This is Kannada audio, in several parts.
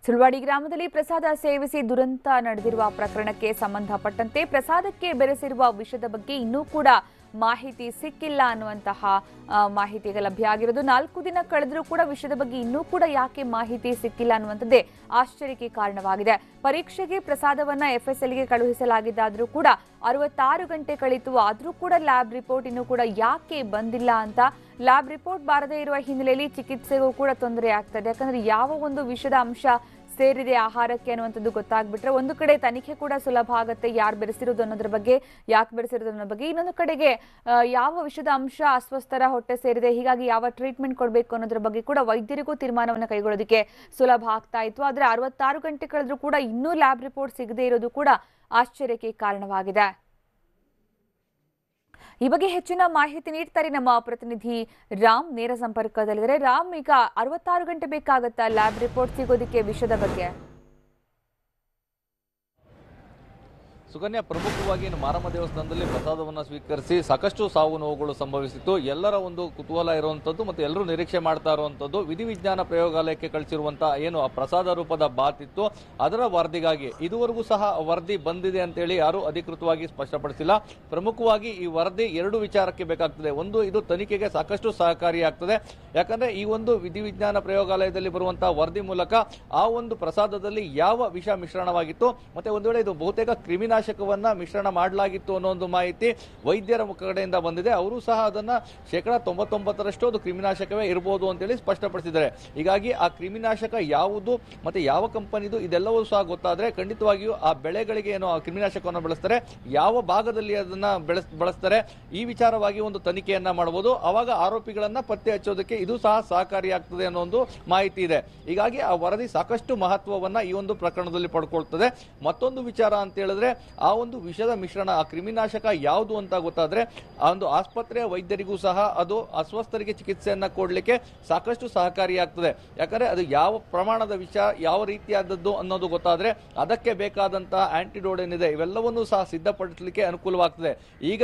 ಸುಳ್ವಾಡಿ ಗ್ರಾಮದಲ್ಲಿ ಪ್ರಸಾದ ಸೇವಿಸಿ ದುರಂತ ನಡೆದಿರುವ ಪ್ರಕರಣಕ್ಕೆ ಸಂಬಂಧಪಟ್ಟಂತೆ ಪ್ರಸಾದಕ್ಕೆ ಬೆರೆಸಿರುವ ವಿಷಯದ ಬಗ್ಗೆ ಇನ್ನೂ ಕೂಡ ಮಾಹಿತಿ ಸಿಕ್ಕಿಲ್ಲ ಅನ್ನುವಂತಹ ಮಾಹಿತಿಗೆ ಲಭ್ಯ ಆಗಿರೋದು. 4 ದಿನ ಕಳೆದರೂ ಕೂಡ ವಿಷಯದ ಬಗ್ಗೆ ಇನ್ನೂ ಕೂಡ ಯಾಕೆ ಮಾಹಿತಿ ಸಿಕ್ಕಿಲ್ಲ ಅನ್ನುವಂಥದ್ದೇ ಆಶ್ಚರ್ಯಕ್ಕೆ ಕಾರಣವಾಗಿದೆ. ಪರೀಕ್ಷೆಗೆ ಪ್ರಸಾದವನ್ನ ಎಫ್ಎಸ್ಎಲ್ಗೆ ಕಳುಹಿಸಲಾಗಿದ್ದಾದರೂ ಕೂಡ 66 ಗಂಟೆ ಕಳೆಯಿತು, ಆದರೂ ಕೂಡ ಲ್ಯಾಬ್ ರಿಪೋರ್ಟ್ ಇನ್ನೂ ಕೂಡ ಯಾಕೆ ಬಂದಿಲ್ಲ ಅಂತ. ಲ್ಯಾಬ್ ರಿಪೋರ್ಟ್ ಬಾರದೇ ಇರುವ ಹಿನ್ನೆಲೆಯಲ್ಲಿ ಚಿಕಿತ್ಸೆಗೂ ಕೂಡ ತೊಂದರೆ ಆಗ್ತದೆ. ಯಾಕಂದ್ರೆ ಯಾವ ಒಂದು ವಿಷದ ಅಂಶ ಸೇರಿದೆ ಆಹಾರಕ್ಕೆ ಅನ್ನುವಂಥದ್ದು ಗೊತ್ತಾಗ್ಬಿಟ್ರೆ ಒಂದು ಕಡೆ ತನಿಖೆ ಕೂಡ ಸುಲಭ ಆಗುತ್ತೆ, ಯಾರು ಬೆರೆಸಿರೋದು ಅನ್ನೋದ್ರ ಬಗ್ಗೆ, ಯಾಕೆ ಬೆರೆಸಿರೋದು ಅನ್ನೋ ಬಗ್ಗೆ. ಇನ್ನೊಂದು ಕಡೆಗೆ ಯಾವ ವಿಷದ ಅಂಶ ಅಸ್ವಸ್ಥರ ಹೊಟ್ಟೆ ಸೇರಿದೆ, ಹೀಗಾಗಿ ಯಾವ ಟ್ರೀಟ್ಮೆಂಟ್ ಕೊಡಬೇಕು ಅನ್ನೋದ್ರ ಬಗ್ಗೆ ಕೂಡ ವೈದ್ಯರಿಗೂ ತೀರ್ಮಾನವನ್ನು ಕೈಗೊಳ್ಳೋದಕ್ಕೆ ಸುಲಭ ಆಗ್ತಾ ಇತ್ತು. ಆದ್ರೆ 66 ಗಂಟೆ ಕಳೆದ್ರೂ ಕೂಡ ಇನ್ನೂ ಲ್ಯಾಬ್ ರಿಪೋರ್ಟ್ ಸಿಗದೇ ಇರೋದು ಕೂಡ ಆಶ್ಚರ್ಯಕ್ಕೆ ಕಾರಣವಾಗಿದೆ. ಈ ಬಗ್ಗೆ ಹೆಚ್ಚಿನ ಮಾಹಿತಿ ನೀಡ್ತಾರೆ ನಮ್ಮ ಪ್ರತಿನಿಧಿ ರಾಮ್, ನೇರ ಸಂಪರ್ಕದಲ್ಲಿದ್ದಾರೆ. ರಾಮ್, ಈಗ 66 ಗಂಟೆ ಬೇಕಾಗತ್ತಾ ಲ್ಯಾಬ್ ರಿಪೋರ್ಟ್ ಸಿಗೋದಕ್ಕೆ ವಿಷಯದ ಬಗ್ಗೆ? ಸುಕನ್ಯಾ, ಪ್ರಮುಖವಾಗಿ ಮಾರಮ್ಮ ದೇವಸ್ಥಾನದಲ್ಲಿ ಪ್ರಸಾದವನ್ನು ಸ್ವೀಕರಿಸಿ ಸಾಕಷ್ಟು ಸಾವು ನೋವುಗಳು ಸಂಭವಿಸಿತ್ತು. ಎಲ್ಲರ ಒಂದು ಕುತೂಹಲ ಇರುವಂತದ್ದು ಮತ್ತು ಎಲ್ಲರೂ ನಿರೀಕ್ಷೆ ಮಾಡ್ತಾ ಇರುವಂತದ್ದು ವಿಧಿವಿಜ್ಞಾನ ಪ್ರಯೋಗಾಲಯಕ್ಕೆ ಕಳಿಸಿರುವಂತಹ ಏನು ಆ ಪ್ರಸಾದ ರೂಪದ ಬಾತ್ ಇತ್ತು ಅದರ ವರದಿಗಾಗಿ ಇದುವರೆಗೂ ಸಹ ವರದಿ ಬಂದಿದೆ ಅಂತೇಳಿ ಯಾರು ಅಧಿಕೃತವಾಗಿ ಸ್ಪಷ್ಟಪಡಿಸಿಲ್ಲ. ಪ್ರಮುಖವಾಗಿ ಈ ವರದಿ 2 ವಿಚಾರಕ್ಕೆ ಬೇಕಾಗ್ತದೆ. ಒಂದು, ಇದು ತನಿಖೆಗೆ ಸಾಕಷ್ಟು ಸಹಕಾರಿಯಾಗ್ತದೆ. ಯಾಕಂದ್ರೆ ಈ ಒಂದು ವಿಧಿವಿಜ್ಞಾನ ಪ್ರಯೋಗಾಲಯದಲ್ಲಿ ಬರುವಂತಹ ವರದಿ ಮೂಲಕ ಆ ಒಂದು ಪ್ರಸಾದದಲ್ಲಿ ಯಾವ ವಿಷ ಮಿಶ್ರಣವಾಗಿತ್ತು ಮತ್ತೆ ಒಂದು ವೇಳೆ ಇದು ಬಹುತೇಕ ಕ್ರಿಮಿನಾಶಕವನ್ನ ಮಿಶ್ರಣ ಮಾಡಲಾಗಿತ್ತು ಅನ್ನೋ ಒಂದು ಮಾಹಿತಿ ವೈದ್ಯರ ಕಡೆಯಿಂದ ಬಂದಿದೆ. ಅವರು ಸಹ ಅದನ್ನ 99% ಅದು ಕ್ರಿಮಿನಾಶಕವೇ ಇರಬಹುದು ಅಂತೇಳಿ ಸ್ಪಷ್ಟಪಡಿಸಿದ್ದಾರೆ. ಹೀಗಾಗಿ ಆ ಕ್ರಿಮಿನಾಶಕ ಯಾವುದು ಮತ್ತೆ ಯಾವ ಕಂಪನಿದು ಇದೆಲ್ಲವೂ ಸಹ ಗೊತ್ತಾದ್ರೆ ಖಂಡಿತವಾಗಿಯೂ ಆ ಬೆಳೆಗಳಿಗೆ ಏನೋ ಆ ಕ್ರಿಮಿನಾಶಕವನ್ನು ಬಳಸ್ತಾರೆ, ಯಾವ ಭಾಗದಲ್ಲಿ ಅದನ್ನ ಬಳಸ್ತಾರೆ, ಈ ವಿಚಾರವಾಗಿ ಒಂದು ತನಿಖೆಯನ್ನ ಮಾಡಬಹುದು. ಅವಾಗ ಆರೋಪಿಗಳನ್ನ ಪತ್ತೆ ಹಚ್ಚೋದಕ್ಕೆ ಇದು ಸಹ ಸಹಕಾರಿಯಾಗ್ತದೆ ಅನ್ನೋ ಒಂದು ಮಾಹಿತಿ ಇದೆ. ಹೀಗಾಗಿ ಆ ವರದಿ ಸಾಕಷ್ಟು ಮಹತ್ವವನ್ನ ಈ ಒಂದು ಪ್ರಕರಣದಲ್ಲಿ ಪಡ್ಕೊಳ್ತದೆ. ಮತ್ತೊಂದು ವಿಚಾರ ಅಂತ ಹೇಳಿದ್ರೆ ಆ ಒಂದು ವಿಷದ ಮಿಶ್ರಣ, ಆ ಕ್ರಿಮಿನಾಶಕ ಯಾವುದು ಅಂತ ಗೊತ್ತಾದ್ರೆ ಆ ಒಂದು ಆಸ್ಪತ್ರೆಯ ವೈದ್ಯರಿಗೂ ಸಹ ಅದು ಅಸ್ವಸ್ಥರಿಗೆ ಚಿಕಿತ್ಸೆಯನ್ನ ಕೊಡ್ಲಿಕ್ಕೆ ಸಾಕಷ್ಟು ಸಹಕಾರಿಯಾಗ್ತದೆ. ಯಾಕಂದ್ರೆ ಅದು ಯಾವ ಪ್ರಮಾಣದ ವಿಷ, ಯಾವ ರೀತಿಯಾದದ್ದು ಅನ್ನೋದು ಗೊತ್ತಾದ್ರೆ ಅದಕ್ಕೆ ಬೇಕಾದಂತಹ ಆಂಟಿಡೋಟ್ ಏನಿದೆ ಇವೆಲ್ಲವನ್ನೂ ಸಹ ಸಿದ್ಧಪಡಿಸಲಿಕ್ಕೆ ಅನುಕೂಲವಾಗ್ತದೆ. ಈಗ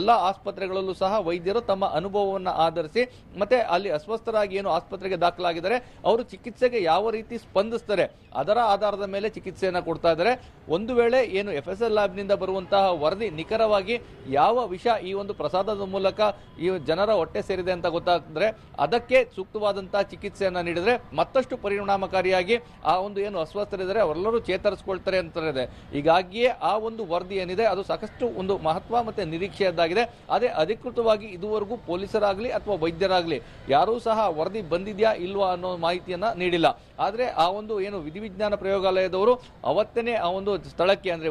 ಎಲ್ಲ ಆಸ್ಪತ್ರೆಗಳಲ್ಲೂ ಸಹ ವೈದ್ಯರು ತಮ್ಮ ಅನುಭವವನ್ನು ಆಧರಿಸಿ ಮತ್ತೆ ಅಲ್ಲಿ ಅಸ್ವಸ್ಥರಾಗಿ ಏನು ಆಸ್ಪತ್ರೆಗೆ ದಾಖಲಾಗಿದ್ದಾರೆ ಅವರು ಚಿಕಿತ್ಸೆಗೆ ಯಾವ ರೀತಿ ಸ್ಪಂದಿಸ್ತಾರೆ ಅದರ ಆಧಾರದ ಮೇಲೆ ಚಿಕಿತ್ಸೆಯನ್ನ ಕೊಡ್ತಾ ಇದ್ದಾರೆ. ಒಂದು ವೇಳೆ ಏನು ಎಫ್ಎಸ್ಎಲ್ ಲ್ಯಾಬ್ ನಿಂದ ಬರುವಂತಹ ವರದಿ ನಿಖರವಾಗಿ ಯಾವ ವಿಷ ಈ ಒಂದು ಪ್ರಸಾದದ ಮೂಲಕ ಈ ಜನರ ಹೊಟ್ಟೆ ಸೇರಿದೆ ಅಂತ ಗೊತ್ತಾದ್ರೆ ಅದಕ್ಕೆ ಸೂಕ್ತವಾದಂತಹ ಚಿಕಿತ್ಸೆಯನ್ನ ನೀಡಿದ್ರೆ ಮತ್ತಷ್ಟು ಪರಿಣಾಮಕಾರಿಯಾಗಿ ಆ ಒಂದು ಏನು ಅಸ್ವಸ್ಥರಿದ್ದಾರೆ ಅವರೆಲ್ಲರೂ ಚೇತರಿಸಿಕೊಳ್ತಾರೆ ಅಂತ ಇದೆ. ಹೀಗಾಗಿಯೇ ಆ ಒಂದು ವರದಿ ಏನಿದೆ ಅದು ಸಾಕಷ್ಟು ಒಂದು ಮಹತ್ವ ಮತ್ತೆ ನಿರೀಕ್ಷೆಯದ್ದಾಗಿದೆ. ಅದೇ ಅಧಿಕೃತವಾಗಿ ಇದುವರೆಗೂ ಪೊಲೀಸರಾಗ್ಲಿ ಅಥವಾ ವೈದ್ಯರಾಗ್ಲಿ ಯಾರೂ ಸಹ ವರದಿ ಬಂದಿದ್ಯಾ ಇಲ್ವಾ ಅನ್ನೋ ಮಾಹಿತಿಯನ್ನ ನೀಡಿಲ್ಲ. ಆದ್ರೆ ಆ ಒಂದು ಏನು ವಿಧಿವಿಜ್ಞಾನ ಪ್ರಯೋಗಾಲಯದವರು ಅವತ್ತೇನೆ ಆ ಒಂದು ಸ್ಥಳಕ್ಕೆ ಅಂದ್ರೆ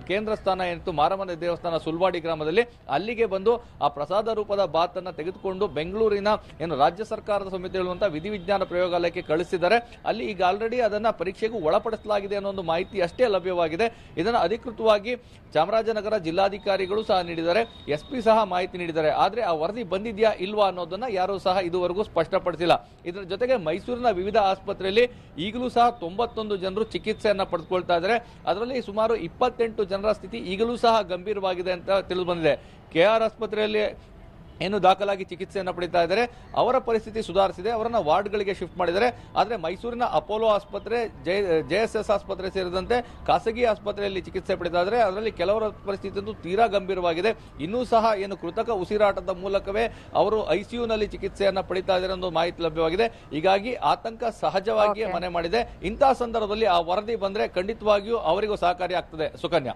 ಕೇಂದ್ರ ಸ್ಥಾನ ಏನಿತ್ತು ಮಾರಮ್ಮನ ದೇವಸ್ಥಾನ ಸುಳ್ವಾಡಿ ಗ್ರಾಮದಲ್ಲಿ ಅಲ್ಲಿಗೆ ಬಂದು ಆ ಪ್ರಸಾದ ರೂಪದ ಬಾತ್ ಅನ್ನ ತೆಗೆದುಕೊಂಡು ಬೆಂಗಳೂರಿನ ಏನು ರಾಜ್ಯ ಸರ್ಕಾರದ ಸಮಿತಿ ಹೇಳುವಂತಹ ವಿಧಿವಿಜ್ಞಾನ ಪ್ರಯೋಗಾಲಯಕ್ಕೆ ಕಳಿಸಿದ್ದಾರೆ. ಅಲ್ಲಿ ಈಗ ಆಲ್ರೆಡಿ ಅದನ್ನ ಪರೀಕ್ಷೆಗೂ ಒಳಪಡಿಸಲಾಗಿದೆ ಅನ್ನೋ ಒಂದು ಮಾಹಿತಿ ಅಷ್ಟೇ ಲಭ್ಯವಾಗಿದೆ. ಇದನ್ನು ಅಧಿಕೃತವಾಗಿ ಚಾಮರಾಜನಗರ ಜಿಲ್ಲಾಧಿಕಾರಿಗಳು ಸಹ ನೀಡಿದ್ದಾರೆ, ಎಸ್ಪಿ ಸಹ ಮಾಹಿತಿ ನೀಡಿದ್ದಾರೆ. ಆದ್ರೆ ಆ ವರದಿ ಬಂದಿದ್ಯಾ ಇಲ್ವಾ ಅನ್ನೋದನ್ನ ಯಾರು ಸಹ ಇದುವರೆಗೂ ಸ್ಪಷ್ಟಪಡಿಸಿಲ್ಲ. ಇದರ ಜೊತೆಗೆ ಮೈಸೂರಿನ ವಿವಿಧ ಆಸ್ಪತ್ರೆಯಲ್ಲಿ ಈಗಲೂ ಸಹ 91 ಜನರು ಚಿಕಿತ್ಸೆಯನ್ನ ಪಡೆದುಕೊಳ್ತಾ ಇದ್ದಾರೆ. ಅದರಲ್ಲಿ ಸುಮಾರು 28 ಜನರ ಸ್ಥಿತಿ ಈಗಲೂ ಸಹ ಗಂಭೀರವಾಗಿದೆ ಅಂತ ತಿಳಿದು ಬಂದಿದೆ. ಕೆಆರ್ ಆಸ್ಪತ್ರೆಯಲ್ಲಿ ಏನು ದಾಖಲಾಗಿ ಚಿಕಿತ್ಸೆಯನ್ನು ಪಡಿತಾ ಇದ್ದಾರೆ ಅವರ ಪರಿಸ್ಥಿತಿ ಸುಧಾರಿಸಿದೆ, ಅವರನ್ನ ವಾರ್ಡ್ಗಳಿಗೆ ಶಿಫ್ಟ್ ಮಾಡಿದ್ದಾರೆ. ಆದರೆ ಮೈಸೂರಿನ ಅಪೋಲೋ ಆಸ್ಪತ್ರೆ, JSS ಆಸ್ಪತ್ರೆ ಸೇರಿದಂತೆ ಖಾಸಗಿ ಆಸ್ಪತ್ರೆಯಲ್ಲಿ ಚಿಕಿತ್ಸೆ ಪಡಿತಾ ಇದ್ದಾರೆ. ಅದರಲ್ಲಿ ಕೆಲವರ ಪರಿಸ್ಥಿತಿ ತೀರಾ ಗಂಭೀರವಾಗಿದೆ. ಇನ್ನೂ ಸಹ ಏನು ಕೃತಕ ಉಸಿರಾಟದ ಮೂಲಕವೇ ಅವರು ICUನಲ್ಲಿ ಚಿಕಿತ್ಸೆಯನ್ನ ಪಡಿತಾ ಇದ್ದಾರೆ ಅನ್ನೋ ಮಾಹಿತಿ ಲಭ್ಯವಾಗಿದೆ. ಹೀಗಾಗಿ ಆತಂಕ ಸಹಜವಾಗಿಯೇ ಮನೆ ಮಾಡಿದೆ. ಇಂತಹ ಸಂದರ್ಭದಲ್ಲಿ ಆ ವರದಿ ಬಂದ್ರೆ ಖಂಡಿತವಾಗಿಯೂ ಅವರಿಗೂ ಸಹಕಾರಿ ಆಗ್ತದೆ. ಸುಕನ್ಯಾ.